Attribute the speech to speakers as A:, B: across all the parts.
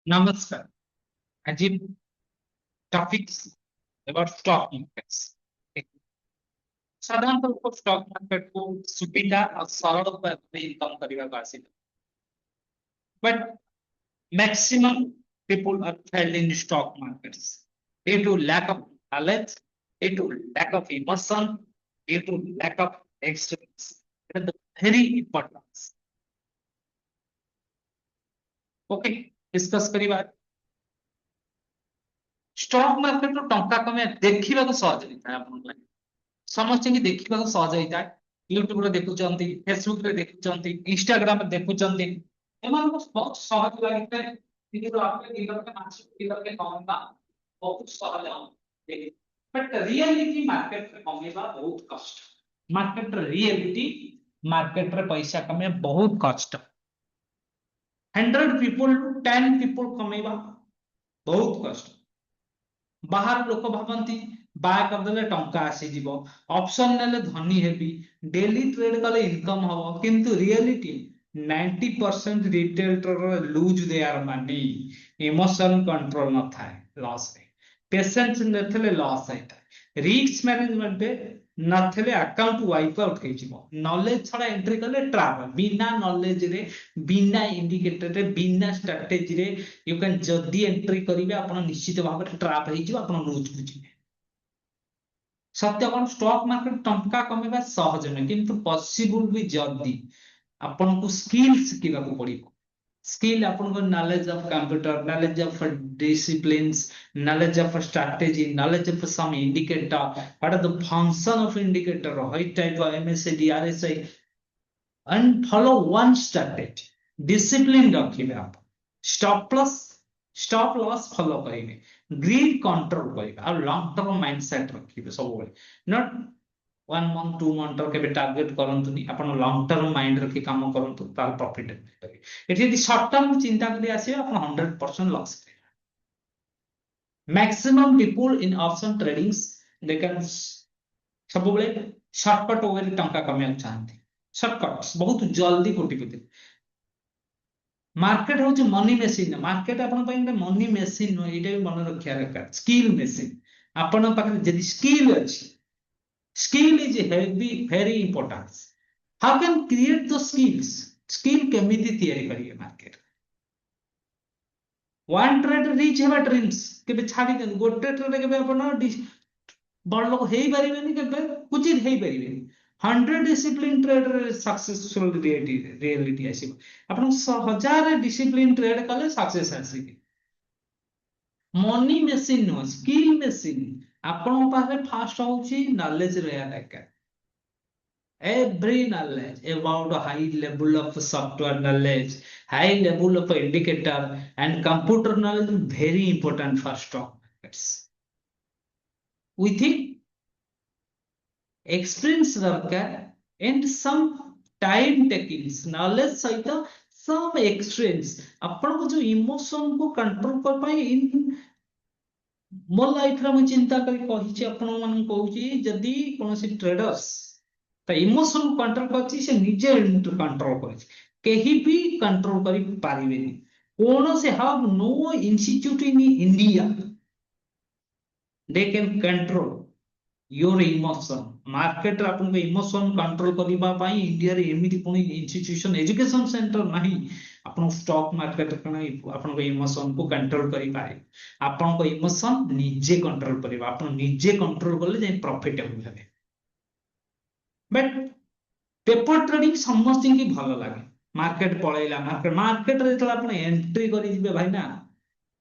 A: नमस्कार। आज topics about stock markets. साधारणतः स्टॉक मार्केट को सुविधा और सरल उपाय इनकम करने का आसी, but maximum people are failed in stock markets due to lack of knowledge, due to lack of emotion, due to lack of experience. It is very important. Okay, discuss करिबा। Stock market रो टंका कमे देखिबा को सहज होता है आपन। समस्त की देखा सहज होता है। यूट्यूब रे देखुचंती, फेसबुक रे देखुचंती, इंस्टाग्राम रे देखुचंती, एमान को बहुत सहज लगता है। कि आपके लीवर के मानसिक लीवर के कमेबा बहुत सहज है। बट रियलिटी मार्केट रे कमेबा बहुत कष्ट। मार्केट रे रियलिटी मार्केट रे पैसा कमे बहुत कष्ट। 100 पीपल 10 पीपल कमेबा बहुत कष्ट। बाहर लोक भावती बाय करदेले टंका आसीଯିव, ऑप्शन नेले धनी हेबी, डेली ट्रेड कले इनकम हबो, किंतु reality 90% retail trader lose their money. Emotion control न थाए, लॉस है। पेशेंस नथले लॉस है। रिस्क मैनेजमेंट नथले अकाउंट वाइप आउट हेजिवो। नॉलेज छड़ा एंट्री कले ट्रैप, बिना नॉलेज रे, बिना इंडिकेटर रे, बिना स्ट्रेटजी रे यू कैन जदी एंट्री करिवे आपण निश्चित भाव में ट्रैप हेजिव, आपण लूज बुझिवे। सत्य कौन, स्टॉक मार्केट टंका कमेबा सहज न, किंतु पॉसिबल भी जदी आपण को स्किल शिखिबा को पड़िबो। स्किल आपण को knowledge of computer, knowledge of disciplines, knowledge of strategy, knowledge of some indicator, what are the function of indicator, right type of MACD, RSI, and follow one strategy. Discipline रखिबे आप। Stop loss follow करिवे, grid control करिवे और long term mindset रखिबे सब बेले। Not 1 month 2 month के target करंतुनी, आपण long term mind रखि काम करंतु तार प्रॉफिट पाइबे। एठी यदि शॉर्ट टर्म चिंता करी आसीबे आपण 100% लॉस करिवे। Maximum people in option tradings they can सब बेले शॉर्टकट वे टंका कमाया चाहते। शॉर्टकट्स बहुत जल्दी कोटिपति। मार्केट हूँ मनी मेसीन। मार्केट आपण मनी मेसीन नुह, ये मन रखा दरकार। स्किल मेसीन आपण पाखे जदि स्किल अच्छी, skill is heavy very important. How can create the skills, skill केमिति तैयारी करिए मार्केट। वन ट्रेड रीच हेबा ड्रीम्स केबे छाडी देन, गोटे ट्रेड केबे आपण बड़ लोक हेई परिबेनी, केबे कुचित हेई परिबेनी। 100 डिसिप्लिन ट्रेड सक्सेसफुल रियलिटी आसीबो। आपण 1000 डिसिप्लिन ट्रेड कले सक्सेस आसीबे। Money machine no, skill machine. आपण पाखे फास्ट होउची नॉलेज रहया दरकार। Every knowledge about a high level of software knowledge, high level of indicator and computer knowledge is very important for stock markets. We think experience दरकार and some time taking knowledge सहित some experience। आपण को जो emotion को control कर पाए इन मो life रे चिंता करी कहिछि आपण मन कहूछि, जदी कोनोसी ट्रेडर्स त इमोशन कंट्रोल करछि, से निजे कंट्रोल करछि, केही भी कंट्रोल करि पारिबेनी। कोनोसी have no institute in India they can control your emotion. Market रे आपन इमोशन कंट्रोल करबा पई इंडिया रे एमिति कोन इंस्टीट्यूशन एजुकेशन सेंटर नाही। आपन स्टॉक मार्केट कने आपन इमोशन को कंट्रोल करि पाए। आपन इमोशन निजे कंट्रोल करबा, आपन निजे कंट्रोल करले जे प्रॉफिट होबे। बट पेपर ट्रेडिंग समस्त की भल लगे। मार्केट पळैला, मार्केट रे जतला आपन एंट्री करि जिबे भाई ना,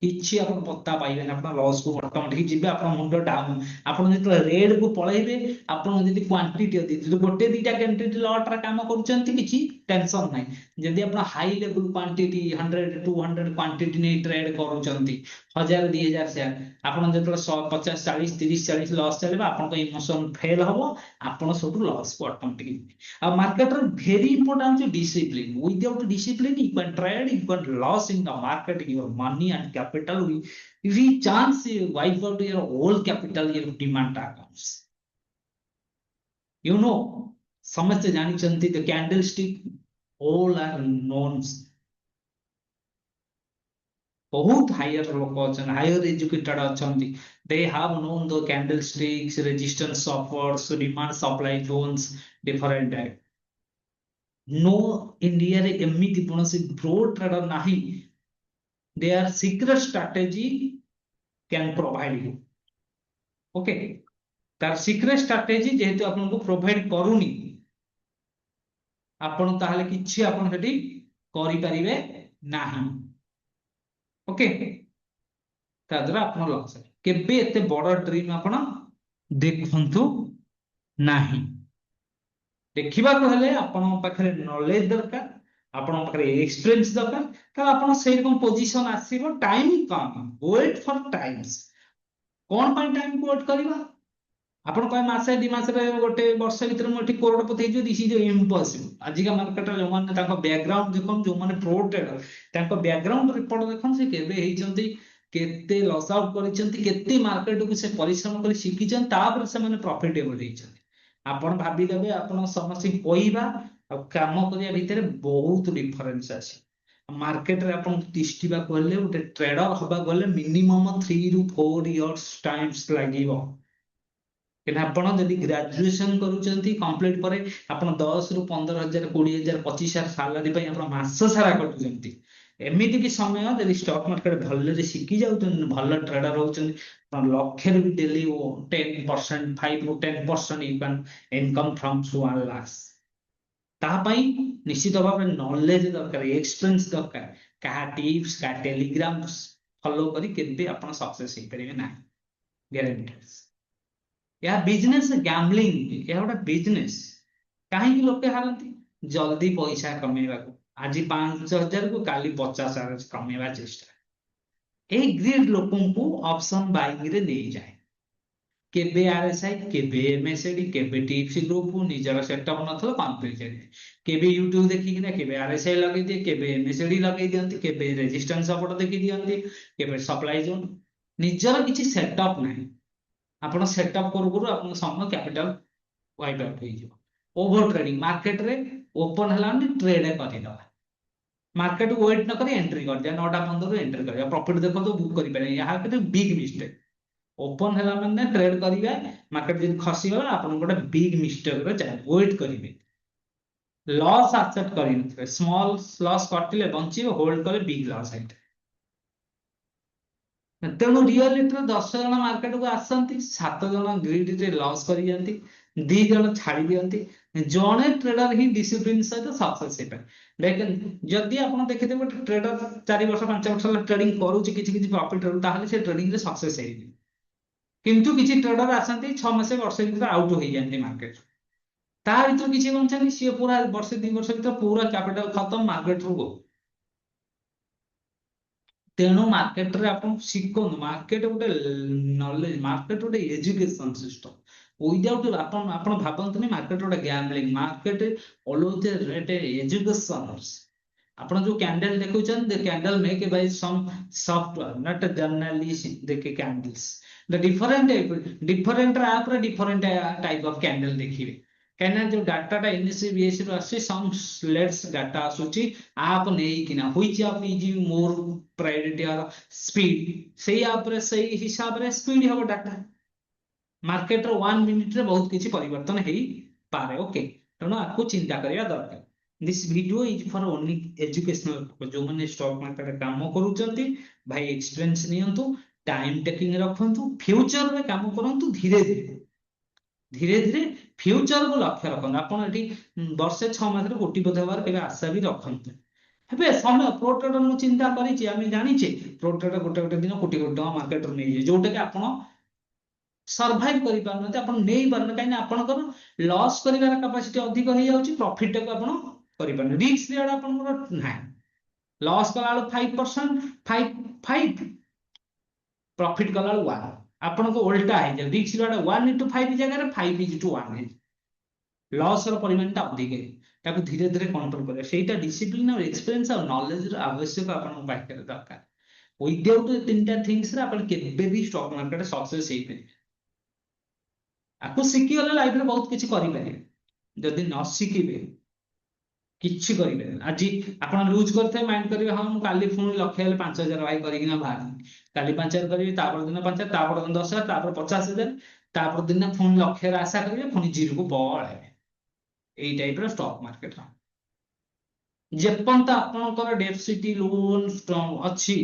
A: किछि आपन पत्ता पाइबे ना, आपन लॉस को ऑटोमेटिक जिबे, आपन मुंडो डाउन। आपन जतला रेड को पळैबे, आपन जदि क्वांटिटी अधि जदि गोटे दीटा क्वांटिटी लॉट रा काम करूचंती, किछि टेंशन नाही। जदि आपन हाई लेवल क्वांटिटी 100 200 क्वांटिटी नै ट्रेड करूचंती, 1000 2000 शेयर, आपन जतला 50 40 30 40 लॉस चलेबा, आपन को इमोशन फेल हबो, आपन सब लॉस को ऑटोमेटिक। आ मार्केट रे very important discipline. Without discipline you can trade, you can loss in the market, your money and capital we chance wipe out your whole capital, your demand accounts। you know, समस्त जानी चंती the candlestick all are known। बहुत higher लोक अच्छा higher educated अच्छा they have known the candlesticks resistance offers demand supply zones different type नो India रे एमिति कोनोसी ब्रोड ट्रेडर नाही their secret strategy can provide you okay तार सीक्रेट स्ट्रेटजी जेहेतु आपको प्रोवाइड करूनी आपण ताहले किछि आपण सेठी करि परिबे नाही ओके ता द्वारा आपण लॉस केबे एते बड़ ड्रीम आपण देखंतु नाही देखिबाको हेले आपण पाखरे नॉलेज दरकार आपण पाखरे एक्सपीरियंस दरकार त आपण सेही रकम पोजीशन आसीबो time come wait for times कोन पाई टाइम को वेट करबा आपण कय मासे दि मासे रे गोटे वर्ष भीतर मोठी करोड़पति जो दिस इज इम्पॉसिबल आजिका मार्केट रे जो माने ताको बैकग्राउंड देखम जो माने प्रो ट्रेडर ताको बैकग्राउंड रिपोर्ट देखम से केबे हेइचंती केते लॉस आउट करिसंती केते मार्केट को से परिश्रम करी शिखिचन तापर से माने प्रॉफिटेबल हेइचंती आपण भाबी देबे आपण समस्त कहबा आ काम करिया भीतर बहुत डिफरेंस आसी मार्केट रे आपण तिष्ठिबा कहले गोटे ट्रेडर हबा गले मिनिमम 3 रु 4 इयर्स टाइम्स लागिवो कि आपण जदि ग्रेजुएशन करूचंती कंप्लीट परे आपण 10 रु 15,000 20,000 25,000 सैलरी पई आपण मास सारा कटुचंती एमिति कि समय जदि स्टॉक मार्केट भल्ले शिखि जाउचंती भल ट्रेडर होउचंती लक्ष्य भी daily 10% 5 to 10% you can income from 1 lakh तापाई निश्चित भाव में नॉलेज दरकार एक्सपीरियंस दरकार का टिप्स का टेलीग्राम फॉलो करी केबे आपण सक्सेस हे परिबे ना गारंटी या बिजनेस गैम्बलिंग या गोटे बिजनेस कहीं लोके हारती जल्दी पैसा कमेवा को आज 5,000 को काली 50,000 कमेवा चेष्टा ए ग्रीड लोकों को ऑप्शन बाइंग रे दे जाए केबे आरएसआई केबे एमएसडी केबे टिप्स ग्रुप निजर सेटअप नथलो कॉन्फिडेंस केबे यूट्यूब देखि किना केबे आरएसआई लगे दिए केबे एमएसडी लगे दियंती केबे रेजिस्टेंस सपोर्ट देखि दियंती केबे सप्लाई जोन निजर किछि सेटअप नाही आपण सेटअप करू करू आपण सम कैपिटल वाइप आउट हो जिवो ओवर ट्रेडिंग मार्केट रे ओपन हलानी ट्रेड करि दवा मार्केट वेट न करी एंट्री कर दिया 9:15 एंट्री कर प्रॉफिट देखो तो बुक करि पारे यहा के बिग मिस्टेक ओपन हला माने ट्रेड करिवे मार्केट जदि खसी गला आपण गोटे बिग मिस्टेक रे चाहे वेट करिवे लॉस एक्सेप्ट करिन स्मॉल लॉस कटिले बंचिबे होल्ड करे बिग लॉस आइते तेणु रियलिटी 10 जन मार्केट को आसती 7 जन ग्रीड रे लॉस करी जानती 2 जन छाड़ी दियंती जणे ट्रेडर ही डिसिप्लिन सहित सक्सेस हे पाए लेकिन जदि आपण देखिते गोटे ट्रेडर 4 वर्ष 5 वर्ष ट्रेडिंग करूची किछि प्रॉफिट रहू ताहले से ट्रेडिंग रे सक्सेस हे किंतु किछि ट्रेडर आसंती 6 मास वर्ष भीतर आउट हो जानती मार्केट ता भीतर किछि बंचनी सी पूरा वर्ष 2 वर्ष भीतर पूरा कैपिटल खत्म मार्केट रो गो तेणु मार्केट रे आपण शिखन मार्केट गोटे नॉलेज मार्केट गोटे एजुकेशन सिस्टम विदाउट आपण आपण भाबंतनी मार्केट गोटे gambling market always rate education आपण जो कैंडल देखुचन the candle make by some software not journalist देखे कैंडल्स द डिफरेंट ऐप रे डिफरेंट टाइप ऑफ कैंडल देखिबे कहना जो डाटा एनएससी बीएससी आसे सम लेट्स डाटा आसुची आप नहीं किना which app is more priority और स्पीड सही ऐप रे सही हिसाब रे स्पीड हो डाटा मार्केट रो 1 मिनिट रे बहुत किछि परिवर्तन हेई पारे ओके तनो आपको चिंता करिया दरकार this video is for only educational जो माने स्टॉक मार्केट काम करूचंती भाई एक्सपीरियंस नियंतु टाइम टेकिंग रखंतु फ्यूचर रे काम करंतु धीरे धीरे धीरे फ्यूचर को लक्ष्य रखना आपण एठी वर्षे 6 मास रे कोटी पति हबार केबे आशा भी रखंतु हेबे समय प्रो ट्रेडर मु चिंता करिछि आमी जानिछे प्रो ट्रेडर गोटे गोटे दिन कोटी कोटी टका मार्केट रो नै जोटा कि आपण सर्वाइव करि पारनते आपण नै पारन काई ना आपण कर लॉस करिवार कैपेसिटी अधिक होई जाउछि प्रॉफिट को आपण करि पारन रिस्क रेट आपण ना लॉस कला 5% 5 प्रॉफिट कला 1 आपण को उल्टा है जे रिस्क रेट 1:5 जगह 5:1 है लॉस रो परिमाण ता अधिक है ताको धीरे धीरे कंट्रोल करे सेटा डिसिप्लिन और एक्सपीरियंस और नॉलेज रो आवश्यक आपण पाखे दरकार विदाउट तीनटा थिंग्स रे आपण केबे भी स्टॉक मार्केट सक्सेस हे पे आपको सिखि गले लाइफ रे बहुत किछि करि पारे जदि न सिखिबे କିଛି କରିବେନି ଆଜି ଆପଣ ଲୁଜ କରିଥିବେ ମାଇଣ୍ଡ କରିବେ ହଁ ମୁଁ କାଲି ପୁଣି ଲକ୍ଷେ ହେଲେ 5,000 ଭାଇ କରିକିନା ବାହାରିବି କାଲି 5,000 କରିବି ତାପର ଦିନ 5,000 ତାପର ଦିନ 10,000 ତାପରେ 50,000 ତାପର ଦିନ ପୁଣି ଲକ୍ଷେର ଆଶା କରିବେ ପୁଣି ଜିରୋକୁ ପଳେଇବେ ଏଇ ଟାଇପର ଷ୍ଟକ୍ ମାର୍କେଟ ଯେପର୍ଯ୍ୟନ୍ତ ଆପଣଙ୍କର ଡେଫିସିଟ୍ ଲୋନ୍ ଅଛି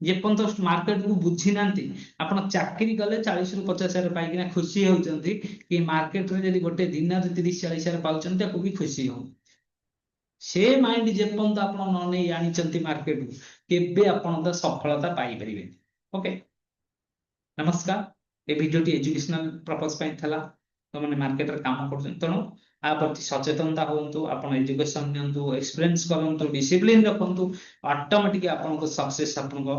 A: ଯେପର୍ଯ୍ୟନ୍ତ ମାର୍କେଟକୁ ବୁଝି ନାହାନ୍ତି ଆପଣ ଚାକିରି କଲେ 40ରୁ 50,000 ପାଇକିନା ଖୁସି ହଉଛନ୍ତି କି ମାର୍କେଟରେ ଯଦି ଗୋଟେ ଦିନରେ 30-40,000 ପାଉଛନ୍ତି ତାକୁ ବି ଖୁସି ହଉ ସେ ମାଇଣ୍ଡ ଯେପର୍ଯ୍ୟନ୍ତ ଆପଣ ନ ନେଇ ଆଣିଛନ୍ତି ମାର୍କେଟକୁ କେବେ ଆପଣ ତ ସଫଳତା ପାଇପାରିବେନି ଓକେ ନମସ୍କାର ଏ ଭିଡ଼ିଓଟି ଏଜୁକେଶନାଲ ପର୍ପସ ପାଇଁ ଥିଲା ତମାନେ ମାର୍କେଟରେ କାମ କରୁଛନ୍ତି ତେଣୁ ଆ ପ୍ରତି ସଚେତନତା ହୁଅନ୍ତୁ ଆପଣ ଏଜୁକେଶନ ନିଅନ୍ତୁ ଏକ୍ସପିରିଏନ୍ସ କରନ୍ତୁ ଡିସିପ୍ଲିନ ରଖନ୍ତୁ ଅଟୋମେଟିକ ଆପଣଙ୍କ ସକ୍ସେସ ଆପଣଙ୍କ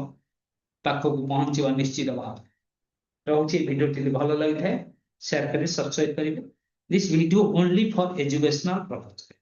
A: ପାଖକୁ ପହଞ୍ଚିବା ନିଶ୍ଚିତ ଭାବରେ ରହୁଛି ଭିଡ଼ିଓଟି ଭଲ ଲାଗିଥାଏ ସେୟାର କରି ସବସ୍କ୍ରାଇବ କରିବେ this video only for educational purpose